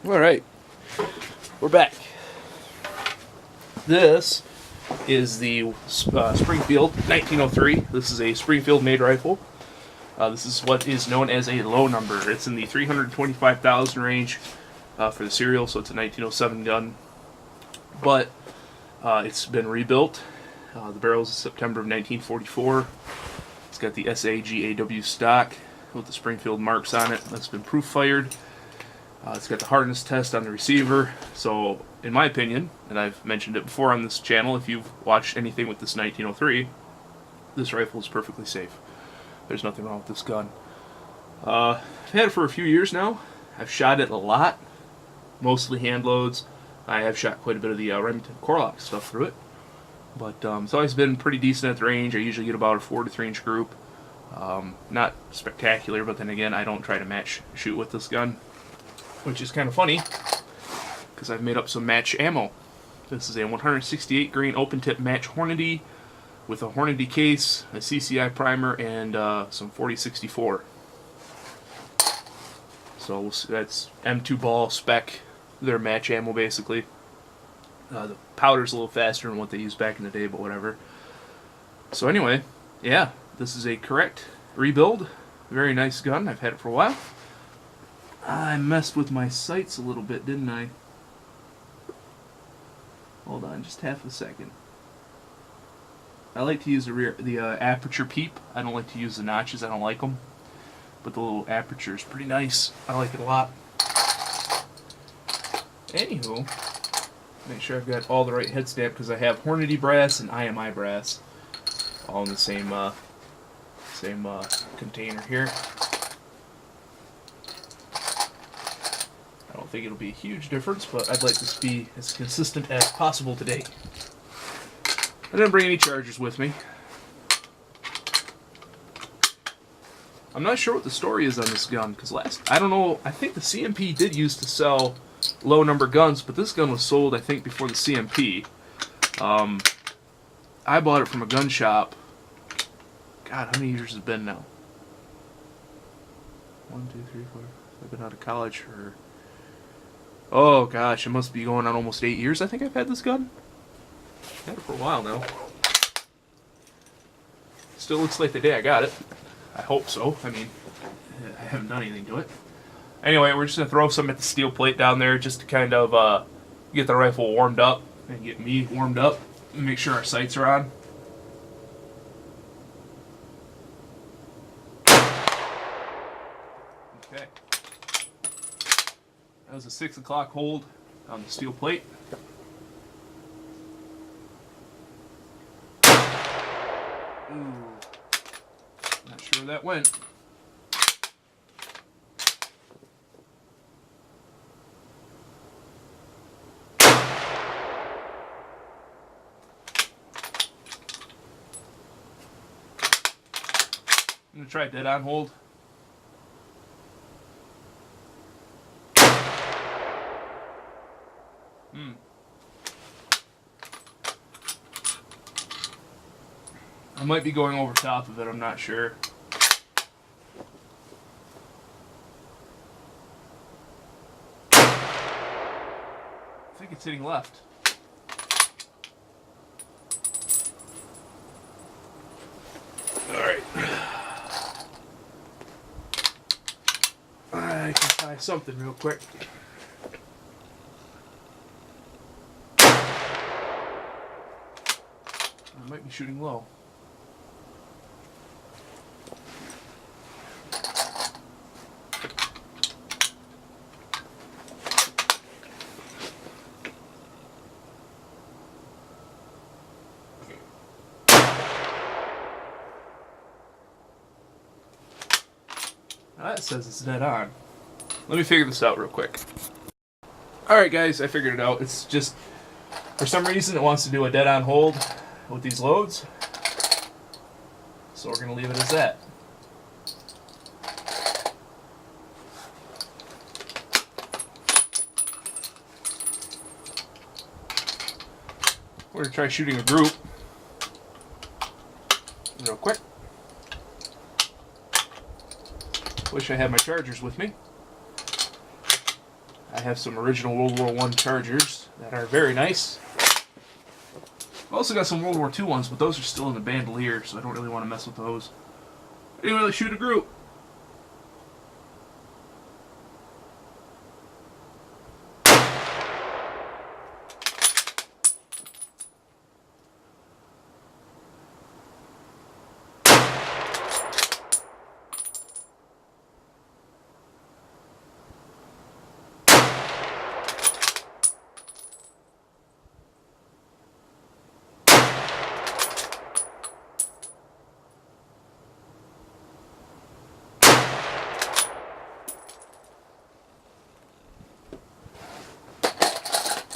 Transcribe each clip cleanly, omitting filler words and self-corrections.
All right, we're back. This is the Springfield 1903. This is a Springfield-made rifle. This is what is known as a low number. It's in the 325,000 range for the serial, so it's a 1907 gun. But it's been rebuilt. The barrel's September of 1944. It's got the SAGAW stock with the Springfield marks on it. That's been proof fired. It's got the hardness test on the receiver. So, in my opinion, and I've mentioned it before on this channel, if you've watched anything with this 1903, this rifle is perfectly safe. There's nothing wrong with this gun. I've had it for a few years now. I've shot it a lot, mostly hand loads. I have shot quite a bit of the Remington Corlock stuff through it. But it's always been pretty decent at the range. I usually get about a 4 to 3 inch group. Not spectacular, but then again, I don't try to match shoot with this gun, which is kind of funny because I've made up some match ammo. This is a 168 grain open tip match Hornady with a Hornady case, a CCI primer, and some 4064. So that's M2 ball spec, their match ammo basically. The powder's a little faster than what they used back in the day, but whatever. So anyway, yeah, this is a correct rebuild. Very nice gun. I've had it for a while. I messed with my sights a little bit, didn't I? Hold on, just half a second. I like to use the aperture peep. I don't like to use the notches. I don't like them. But the little aperture is pretty nice. I like it a lot. Anywho, make sure I've got all the right head stamp because I have Hornady brass and IMI brass, all in the same container here. I don't think it'll be a huge difference, but I'd like this to be as consistent as possible today. I didn't bring any chargers with me. I'm not sure what the story is on this gun, because I don't know, I think the CMP did used to sell low number guns, but this gun was sold, I think, before the CMP. I bought it from a gun shop. God, how many years has it been now? 1, 2, 3, 4. I've been out of college for... Oh gosh, it must be going on almost 8 years. I think I've had this gun. I've had it for a while now. Still looks like the day I got it. I hope so. I mean, I haven't done anything to it. Anyway, we're just going to throw some at the steel plate down there just to kind of get the rifle warmed up and get me warmed up and make sure our sights are on. Okay. That was a 6 o'clock hold on the steel plate. Ooh. Not sure where that went. I'm going to try dead on hold. I might be going over top of it, I'm not sure. I think it's hitting left. Alright. I can try something real quick. I might be shooting low. That says it's dead on. Let me figure this out real quick. Alright guys, I figured it out. It's just, for some reason it wants to do a dead on hold with these loads. So we're going to leave it as that. We're going to try shooting a group real quick. Wish I had my chargers with me. I have some original World War I Chargers that are very nice. I've also got some World War II ones, but those are still in the bandolier, so I don't really want to mess with those. Anyway, let's shoot a group.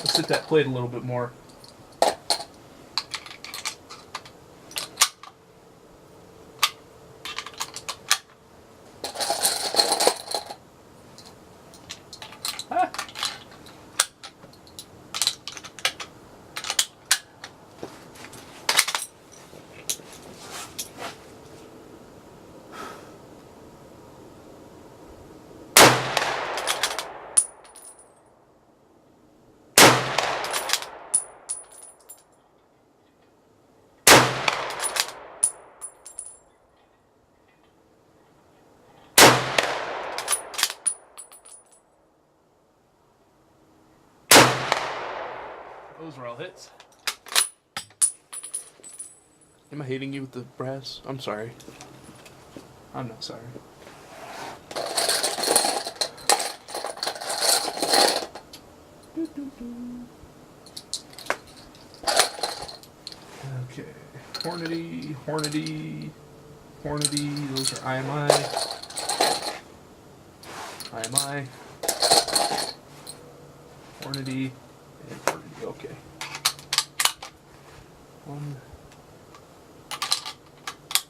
Let's hit that plate a little bit more. Ah. Those were all hits. Am I hating you with the brass? I'm sorry. I'm not sorry. Okay. Hornady, Hornady, Hornady. Those are IMI. IMI. Hornady. And Hornady. Okay. 1,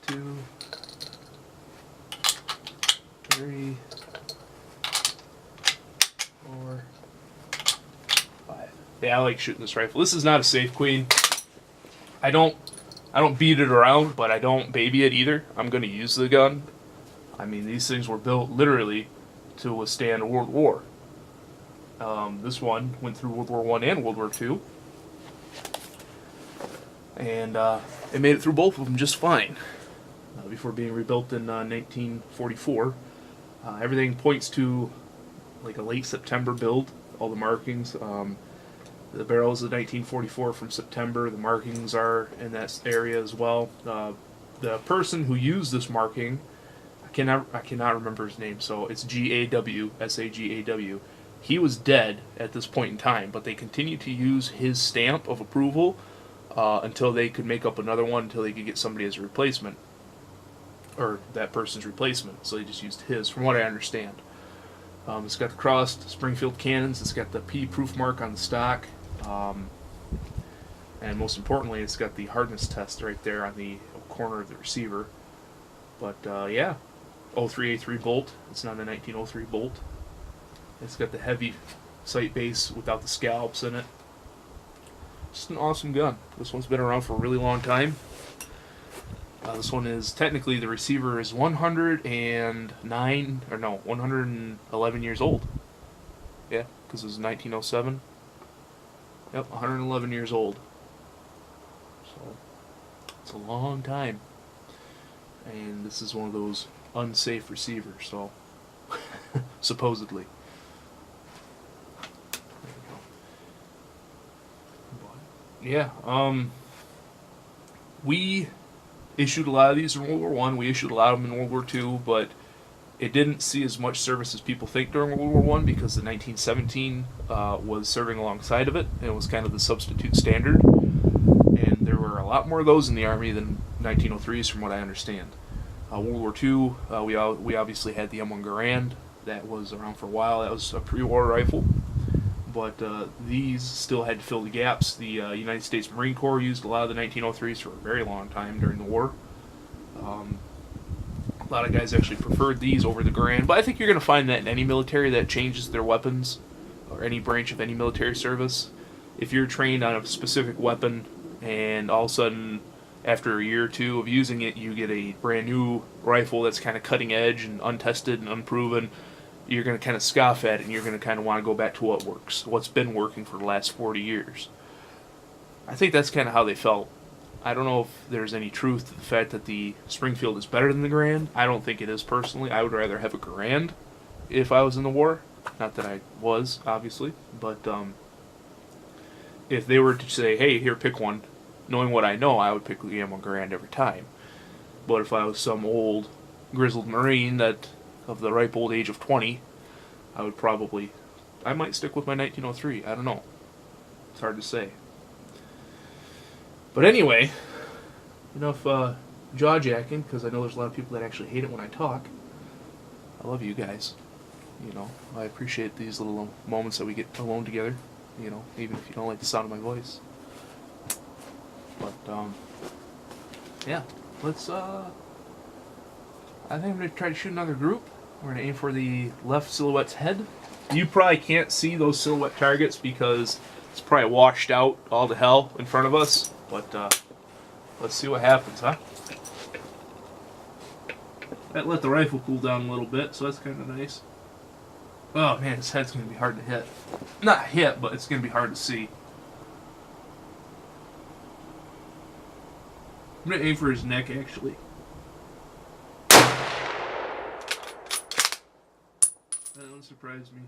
2, 3, 4, 5. Yeah, I like shooting this rifle. This is not a safe queen. I don't beat it around, but I don't baby it either. I'm going to use the gun. I mean, these things were built literally to withstand a world war. This one went through World War I and World War II. And it made it through both of them just fine before being rebuilt in 1944. Everything points to like a late September build. All the markings. The barrel is a 1944 from September. The markings are in that area as well. The person who used this marking, I cannot remember his name. So it's G-A-W, S-A-G-A-W. He was dead at this point in time, but they continued to use his stamp of approval until they could make up another one, until they could get somebody as a replacement, or that person's replacement. So they just used his, from what I understand. It's got the crossed Springfield cannons. It's got the P proof mark on the stock, and most importantly, it's got the hardness test right there on the corner of the receiver. But yeah, 03A3 bolt. It's not a 1903 bolt. It's got the heavy sight base without the scallops in it. Just an awesome gun. This one's been around for a really long time. This one is technically, the receiver is 111 years old. Yeah, because it was 1907. Yep, 111 years old. So it's a long time. And this is one of those unsafe receivers, so supposedly. Yeah, we issued a lot of these in World War I. We issued a lot of them in World War II, but it didn't see as much service as people think during World War I because the 1917 was serving alongside of it, and it was kind of the substitute standard. And there were a lot more of those in the Army than 1903s, from what I understand. World War II, we obviously had the M1 Garand. That was around for a while. That was a pre-war rifle. But these still had to fill the gaps. The United States Marine Corps used a lot of the 1903s for a very long time during the war. A lot of guys actually preferred these over the Garand, but I think you're going to find that in any military that changes their weapons, or any branch of any military service. If you're trained on a specific weapon, and all of a sudden, after a year or two of using it, you get a brand new rifle that's kind of cutting edge and untested and unproven, you're going to kind of scoff at it, and you're going to kind of want to go back to what works, what's been working for the last 40 years. I think that's kind of how they felt. I don't know if there's any truth to the fact that the Springfield is better than the Garand. I don't think it is personally. I would rather have a Garand if I was in the war. Not that I was, obviously, but if they were to say, hey, here, pick one, knowing what I know, I would pick the M1903 Garand every time. But if I was some old, grizzled Marine that of the ripe old age of 20, I might stick with my 1903. I don't know. It's hard to say. But anyway, enough jaw-jacking, because I know there's a lot of people that actually hate it when I talk. I love you guys. I appreciate these little moments that we get alone together, even if you don't like the sound of my voice. But, yeah, let's, I think I'm going to try to shoot another group. We're going to aim for the left silhouette's head. You probably can't see those silhouette targets because it's probably washed out all to hell in front of us. But let's see what happens, huh? That let the rifle cool down a little bit, so that's kind of nice. Oh man, his head's going to be hard to hit. Not hit, but it's going to be hard to see. I'm going to aim for his neck, actually. That one surprised me.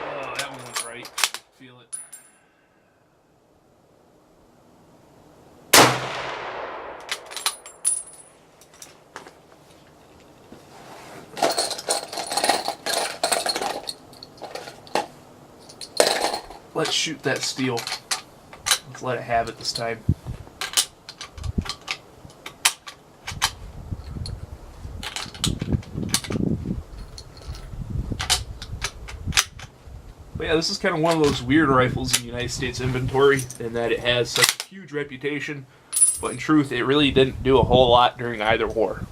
Oh, that one was right. Feel it. Let's shoot that steel. Let's let it have it this time. But yeah, this is kind of one of those weird rifles in the United States inventory in that it has such a huge reputation, but in truth, it really didn't do a whole lot during either war.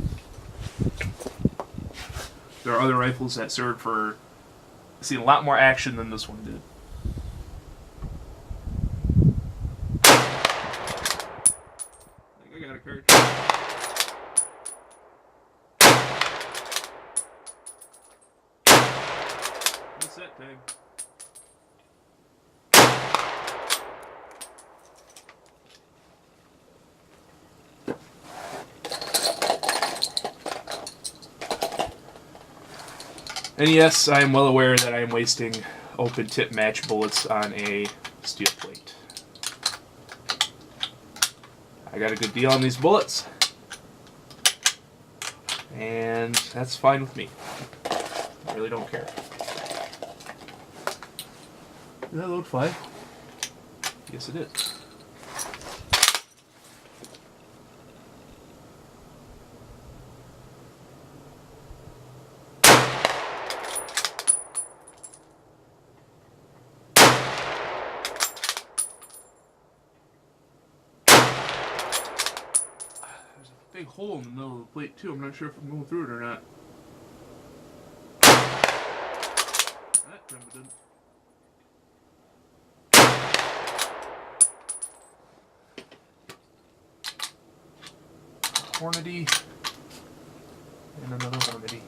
There are other rifles that served for, seen a lot more action than this one did. I got a cartridge. What's that time? And yes, I am well aware that I am wasting open tip match bullets on a steel plate. I got a good deal on these bullets, and that's fine with me. I really don't care. Did that load 5? Yes, it did. Big hole in the middle of the plate too. I'm not sure if I'm going through it or not. That time it didn't. Hornady and another Hornady.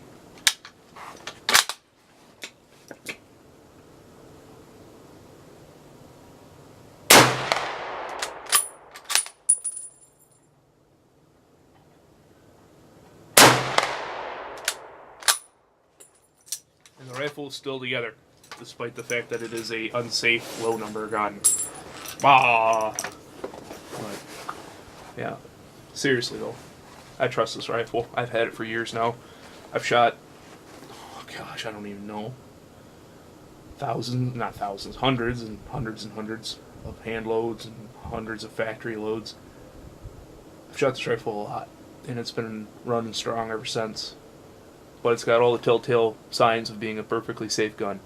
And the rifle is still together, despite the fact that it is a unsafe low number gun. But yeah, seriously though, I trust this rifle. I've had it for years now. I've shot, oh gosh, I don't even know, not thousands, hundreds and hundreds and hundreds of hand loads and hundreds of factory loads. I've shot this rifle a lot, and it's been running strong ever since. But it's got all the telltale signs of being a perfectly safe gun.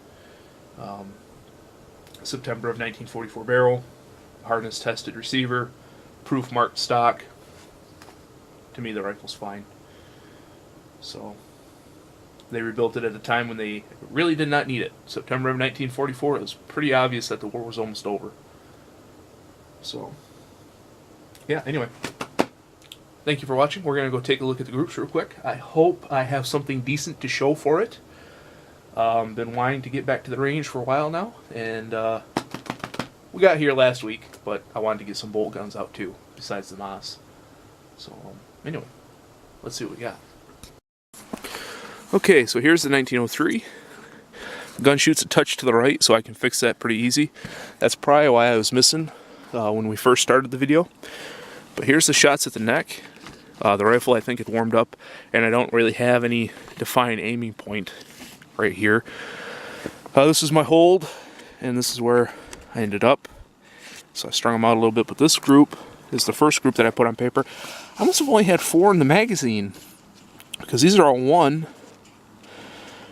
September of 1944 barrel, hardness tested receiver, proof marked stock. To me, the rifle's fine. So, They rebuilt it at a time when they really did not need it. September of 1944, it was pretty obvious that the war was almost over. So, yeah, anyway. Thank you for watching. We're going to go take a look at the groups real quick. I hope I have something decent to show for it. Been wanting to get back to the range for a while now, and we got here last week, but I wanted to get some bolt guns out too, besides the Moss. So, anyway, let's see what we got. Okay, so here's the 1903. The gun shoots a touch to the right, so I can fix that pretty easy. That's probably why I was missing when we first started the video. But here's the shots at the neck. The rifle, I think, had warmed up, and I don't really have any defined aiming point right here. This is my hold, and this is where I ended up. So I strung them out a little bit, but this group is the first group that I put on paper. I must have only had 4 in the magazine, because these are all 1,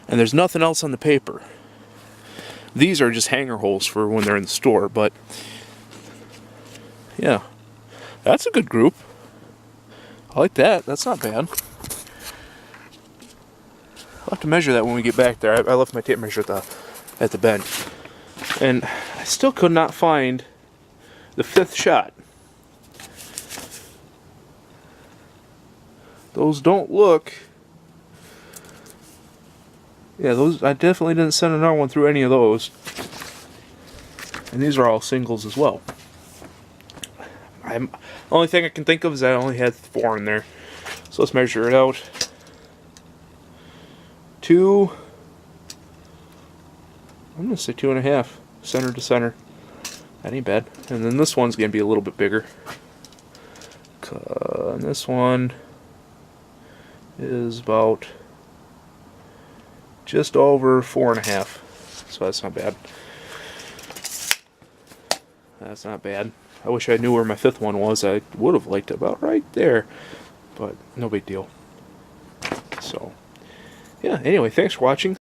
and there's nothing else on the paper. These are just hanger holes for when they're in the store, but yeah, that's a good group. I like that. That's not bad. I'll have to measure that when we get back there. I left my tape measure at the bench, and I still could not find the 5th shot. Those don't look. Yeah, those, I definitely didn't send another one through any of those. And these are all singles as well. The only thing I can think of is I only had 4 in there. So let's measure it out. 2. I'm going to say 2.5. Center to center. That ain't bad. And then this one's going to be a little bit bigger. And this one is about just over 4.5. So that's not bad. That's not bad. I wish I knew where my 5th one was. I would have liked it about right there. But no big deal. So, yeah, anyway, thanks for watching.